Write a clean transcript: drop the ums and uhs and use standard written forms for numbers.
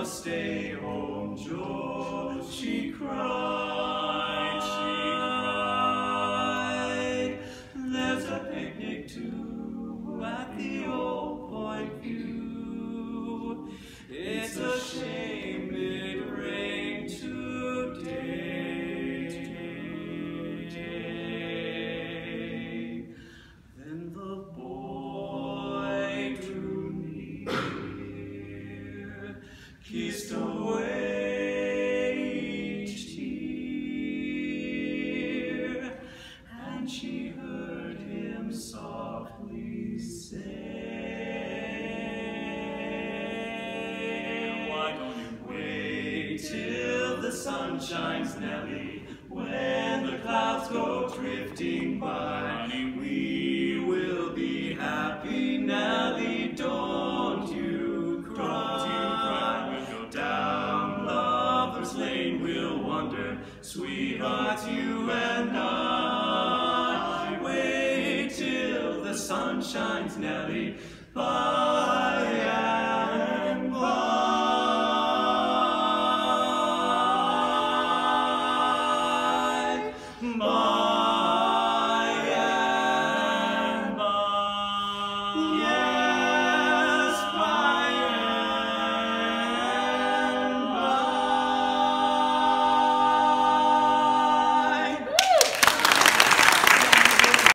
stay home, Joe, she cried, There's a picnic too at the Old Point View. It's a shame it rained today. Then the boy drew near, kissed away each tear, and she heard him softly say, why don't you wait till the sun shines, Nellie, when the clouds go drifting by? Honey, we will be happy, Nellie, don't you cry. We'll go down Lover's Lane, we'll wander, sweetheart, you and I. Wait till the sun shines, Nellie, by and by. By and by.